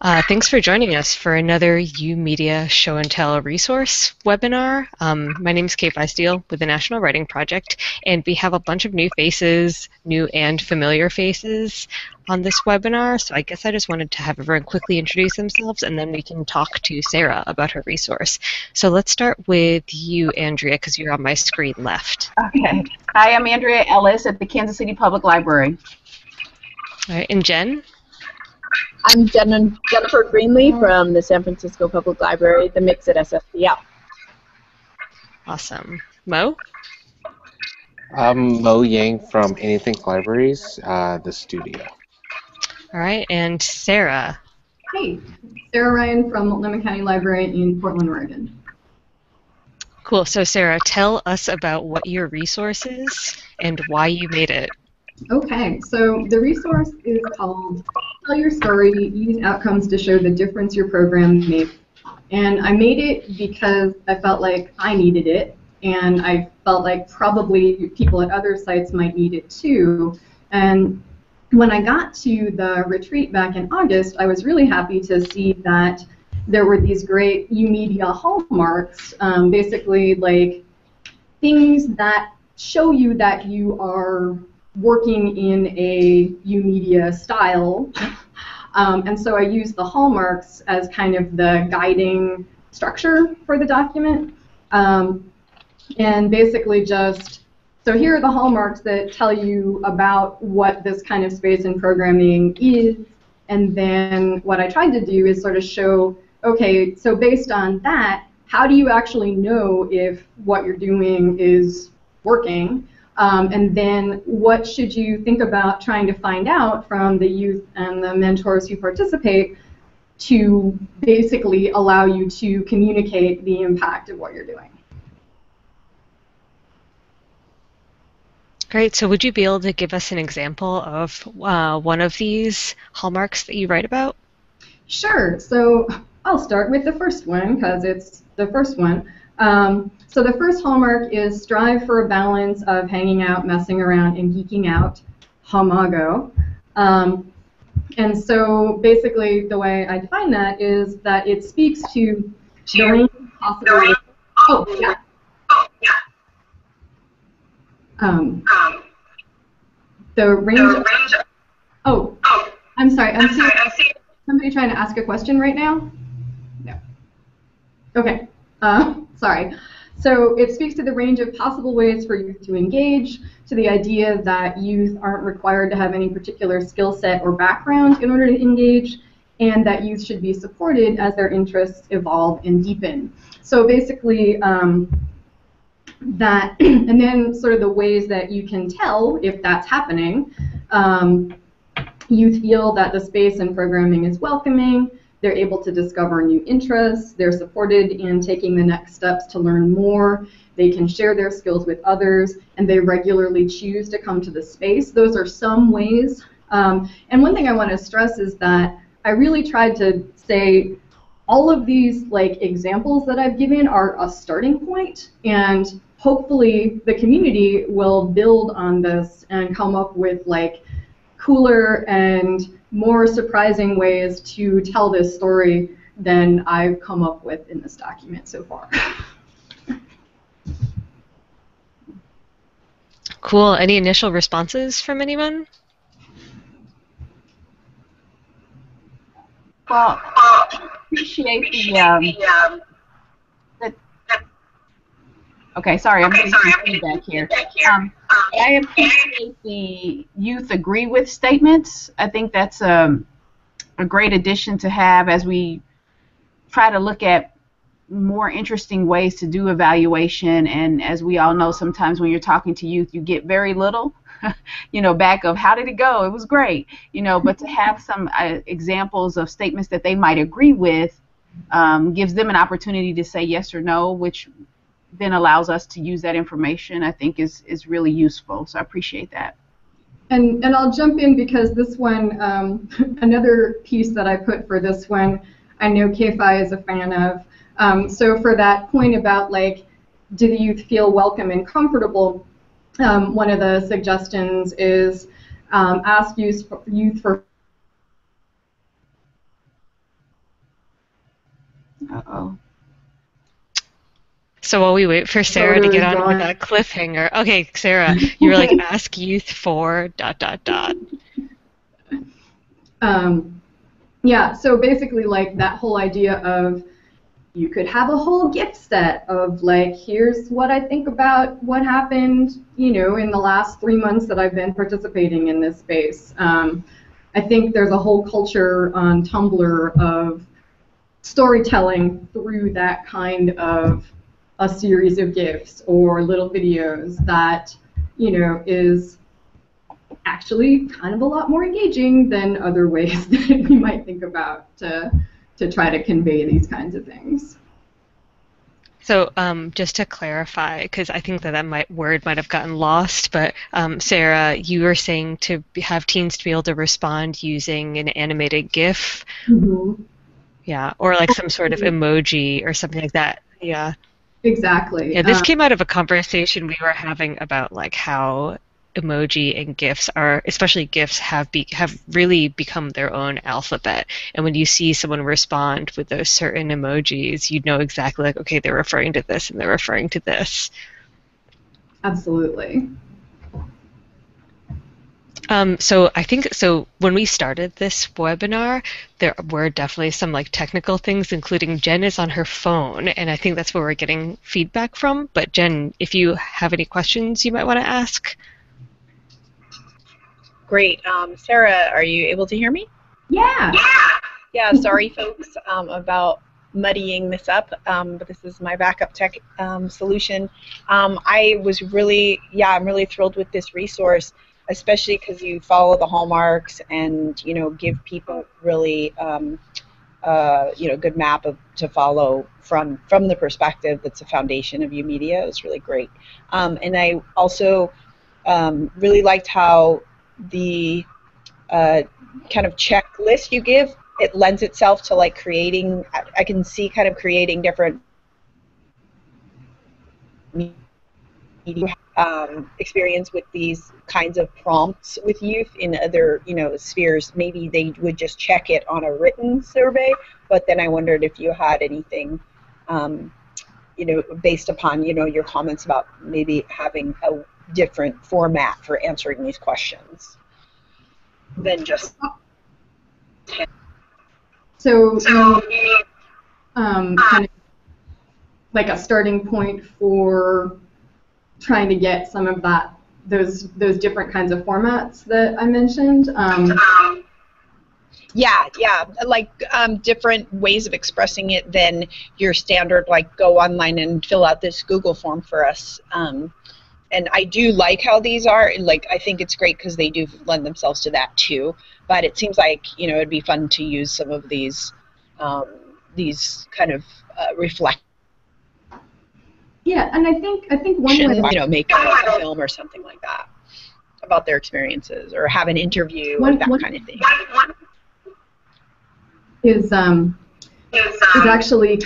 Thanks for joining us for another YOUmedia Show and Tell resource webinar. My name is Kate Steele with the National Writing Project, and we have a bunch of new faces, new and familiar faces on this webinar. So I guess I just wanted to have everyone quickly introduce themselves, and then we can talk to Sara about her resource. So let's start with you, Andrea, because you're on my screen left. Okay. Hi, I'm Andrea Ellis at the Kansas City Public Library. All right, and Jen? I'm Jennifer Greenlee from the San Francisco Public Library, the Mix at SFPL. Awesome. Mo? I'm Mo Yang from Anything Libraries, the studio. All right, and Sara? Hey, Sara Ryan from Multnomah County Library in Portland, Oregon. Cool. So Sara, tell us about what your resource is and why you made it. Okay, so the resource is called Tell Your Story, Use Outcomes to Show the Difference Your Program Makes. And I made it because I felt like I needed it, and I felt like probably people at other sites might need it too. And when I got to the retreat back in August, I was really happy to see that there were these great YOUmedia hallmarks, basically like things that show you that you are working in a YOUmedia style. And so I used the hallmarks as kind of the guiding structure for the document. And basically just, so here are the hallmarks that tell you about what this kind of space and programming is. And then what I tried to do is sort of show, okay, so based on that, how do you actually know if what you're doing is working? And then what should you think about trying to find out from the youth and the mentors who participate to basically allow you to communicate the impact of what you're doing? Great. So would you be able to give us an example of one of these hallmarks that you write about? Sure. So I'll start with the first one because it's the first one. So the first hallmark is strive for a balance of hanging out, messing around, and geeking out, Hamago. And so basically the way I define that is that it speaks to the range of possibilities. Oh, yeah. The range of, oh, I'm sorry, I'm seeing somebody trying to ask a question right now? No. Okay. Sorry. So it speaks to the range of possible ways for youth to engage, to the idea that youth aren't required to have any particular skill set or background in order to engage, and that youth should be supported as their interests evolve and deepen. So basically, that, and then sort of the ways that you can tell if that's happening. Youth feel that the space and programming is welcoming. They're able to discover new interests. They're supported in taking the next steps to learn more. They can share their skills with others, and they regularly choose to come to the space. Those are some ways. And one thing I want to stress is that I really tried to say all of these examples that I've given are a starting point, and hopefully the community will build on this and come up with cooler and more surprising ways to tell this story than I've come up with in this document so far. Cool. Any initial responses from anyone? Well, I appreciate the okay, sorry, I'm getting some feedback here. I appreciate the youth agree with statements. I think that's a great addition to have as we try to look at more interesting ways to do evaluation. And as we all know, sometimes when you're talking to youth, you get very little, back of how did it go? It was great, but to have some examples of statements that they might agree with gives them an opportunity to say yes or no, which then allows us to use that information, I think is really useful. So I appreciate that. And I'll jump in because this one, another piece that I put for this one, I know KFI is a fan of. So for that point about do the youth feel welcome and comfortable, one of the suggestions is ask youth for Uh-oh. So while we wait for Sarah to Photo get is on with gone. that cliffhanger, okay, Sarah, you were like, ask youth for dot dot dot. Yeah, so basically like that whole idea of you could have a whole gift set of like, here's what I think about what happened, you know, in the last 3 months that I've been participating in this space. I think there's a whole culture on Tumblr of storytelling through that kind of a series of gifs or little videos that, you know, is actually kind of a lot more engaging than other ways that we might think about to try to convey these kinds of things. So just to clarify, because I think that word might have gotten lost, but Sarah, you were saying to have teens to be able to respond using an animated GIF, Mm-hmm. yeah, or like some sort of emoji or something like that. Yeah. Exactly. Yeah, this came out of a conversation we were having about like how emoji and GIFs are, especially GIFs, have really become their own alphabet. And when you see someone respond with those certain emojis, you know exactly like, okay, they're referring to this and they're referring to this. Absolutely. So I think when we started this webinar, there were definitely some like technical things, including Jen is on her phone, and I think that's where we're getting feedback from. But Jen, if you have any questions you might want to ask. Great. Sarah, are you able to hear me? Yeah. Yeah, sorry folks about muddying this up, but this is my backup tech solution. I was really, I'm really thrilled with this resource, especially because you follow the hallmarks and, you know, give people really, you know, good map to follow from the perspective that's a foundation of YOUmedia. It was really great. And I also really liked how the kind of checklist you give, it lends itself to like creating, I can see kind of creating different experience with these kinds of prompts with youth in other, you know, spheres. Maybe they would just check it on a written survey, but then I wondered if you had anything, you know, based upon, you know, your comments about maybe having a different format for answering these questions than just. So kind of like a starting point for trying to get some of those different kinds of formats that I mentioned. Yeah, like different ways of expressing it than your standard, like go online and fill out this Google form for us. And I do like how these are, like I think it's great because they do lend themselves to that too. But it seems like, you know, it'd be fun to use some of these kind of reflect. Yeah, and I think one way, You know, make a film or something like that about their experiences, or have an interview or that kind of thing. Is actually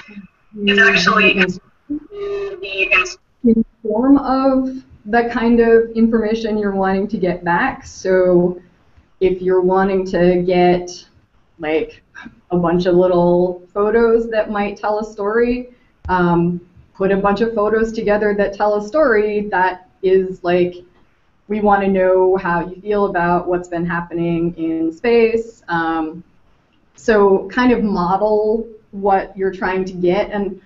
in form of the kind of information you're wanting to get back. So if you're wanting to get like a bunch of little photos that might tell a story, put a bunch of photos together that tell a story that is like, we want to know how you feel about what's been happening in space. So kind of model what you're trying to get. And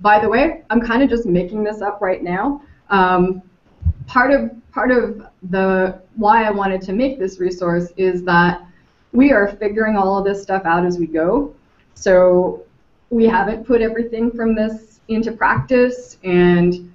by the way, I'm kind of just making this up right now. Part of the why I wanted to make this resource is that we are figuring all of this stuff out as we go. So we haven't put everything from this into practice, and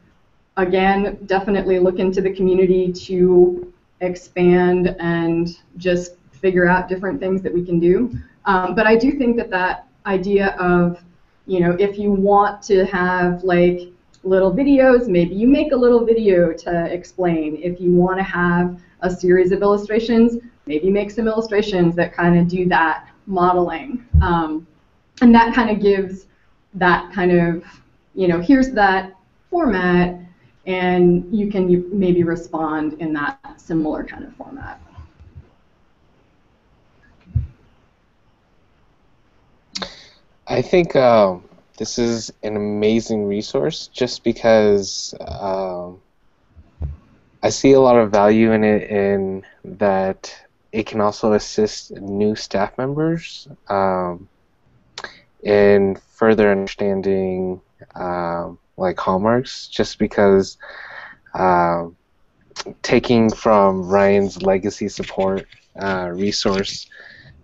again, definitely look into the community to expand and just figure out different things that we can do. But I do think that idea of, you know, if you want to have like little videos, maybe you make a little video to explain. If you want to have a series of illustrations, maybe make some illustrations that kind of do that modeling. And that kind of gives that kind of, you know, here's that format, and you can maybe respond in that similar kind of format. I think this is an amazing resource just because I see a lot of value in it in that it can also assist new staff members in further understanding like hallmarks, just because um, taking from Ryan's legacy support resource,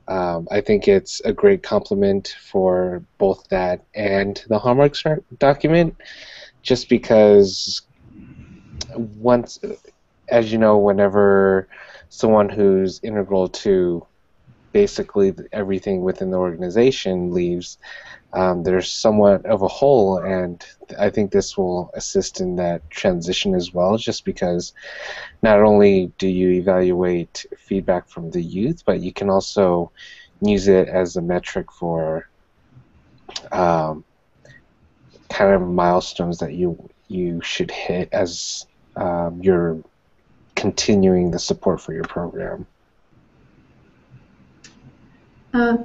I think it's a great complement for both that and the hallmarks document, just because once, as you know, whenever someone who's integral to basically everything within the organization leaves, there's somewhat of a hole, and I think this will assist in that transition as well, just because not only do you evaluate feedback from the youth, but you can also use it as a metric for um, kind of milestones that you should hit as you're continuing the support for your program.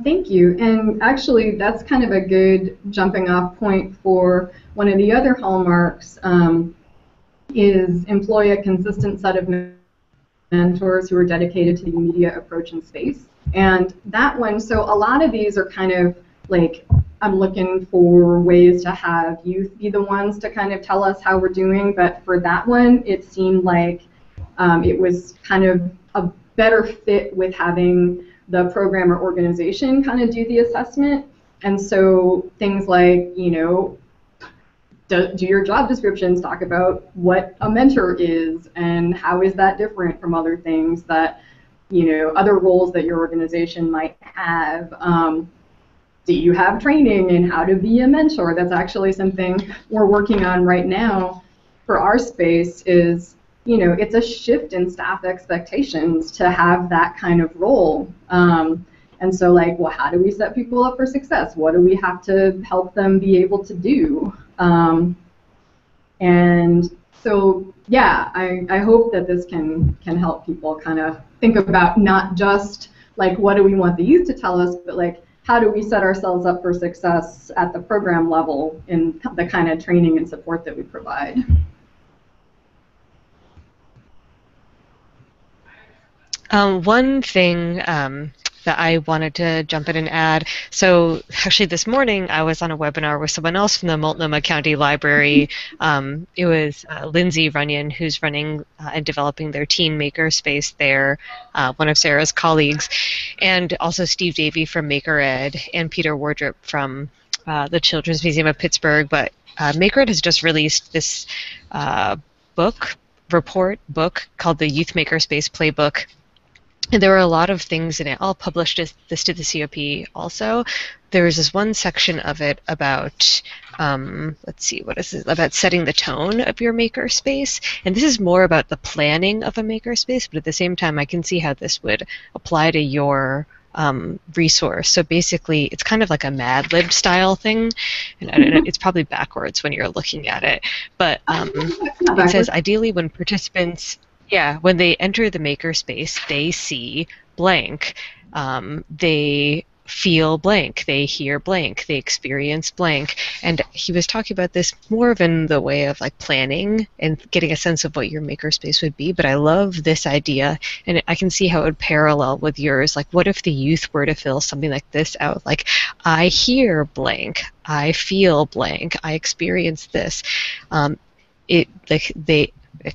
Thank you. And actually, that's kind of a good jumping off point for one of the other hallmarks is employ a consistent set of mentors who are dedicated to the media approach and space. And that one, so a lot of these are kind of like, I'm looking for ways to have youth be the ones to kind of tell us how we're doing. But for that one, it seemed like it was kind of a better fit with having the program or organization kind of do the assessment. And so things like, you know, do your job descriptions talk about what a mentor is and how is that different from other things that, you know, other roles that your organization might have. Do you have training in how to be a mentor? That's actually something we're working on right now for our space is, you know, it's a shift in staff expectations to have that kind of role. And so like, well, how do we set people up for success? What do we have to help them be able to do? And so, yeah, I hope that this can help people kind of think about not just like, what do we want the youth to tell us, but like, how do we set ourselves up for success at the program level in the kind of training and support that we provide. One thing that I wanted to jump in and add, so actually this morning I was on a webinar with someone else from the Multnomah County Library. It was Lindsay Runyon, who's running and developing their teen maker space there, one of Sarah's colleagues, and also Steve Davey from Maker Ed and Peter Wardrop from the Children's Museum of Pittsburgh. But Maker Ed has just released this book called the Youth Makerspace Playbook. And there were a lot of things in it. I'll publish this to the COP also. There was this one section of it about, let's see, what is it? About setting the tone of your makerspace. And this is more about the planning of a makerspace, but at the same time, I can see how this would apply to your resource. So basically, it's kind of like a Mad Lib style thing. And I don't know, it's probably backwards when you're looking at it. But it says, ideally, when participants... Yeah, when they enter the makerspace, they see blank. They feel blank. They hear blank. They experience blank. And he was talking about this more of in the way of like planning and getting a sense of what your makerspace would be. But I love this idea, and I can see how it would parallel with yours. Like, what if the youth were to fill something like this out? Like, I hear blank. I feel blank. I experience this.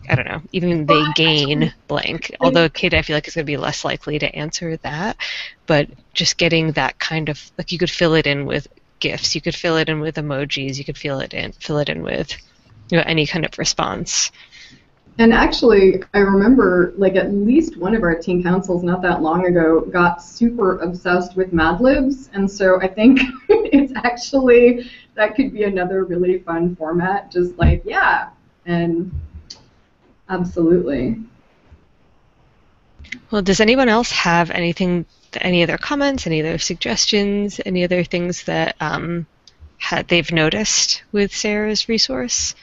I don't know, even they gain blank. Although a kid, I feel like, is going to be less likely to answer that. But just getting that kind of, like, you could fill it in with GIFs, you could fill it in with emojis, you could fill it in with, you know, any kind of response. And actually, I remember, like, at least one of our teen councils not that long ago got super obsessed with Mad Libs, and so I think it's actually, that could be another really fun format, just like, yeah, and absolutely. Well, does anyone else have anything, any other comments, any other suggestions, any other things that they've noticed with Sarah's resource?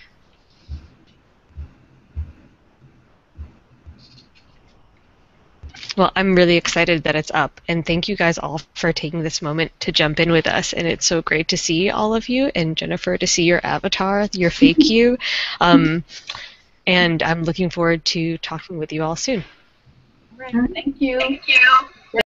Well, I'm really excited that it's up, and thank you guys all for taking this moment to jump in with us. And it's so great to see all of you, and Jennifer, to see your avatar, your fake you. And I'm looking forward to talking with you all soon. All right. Thank you. Thank you.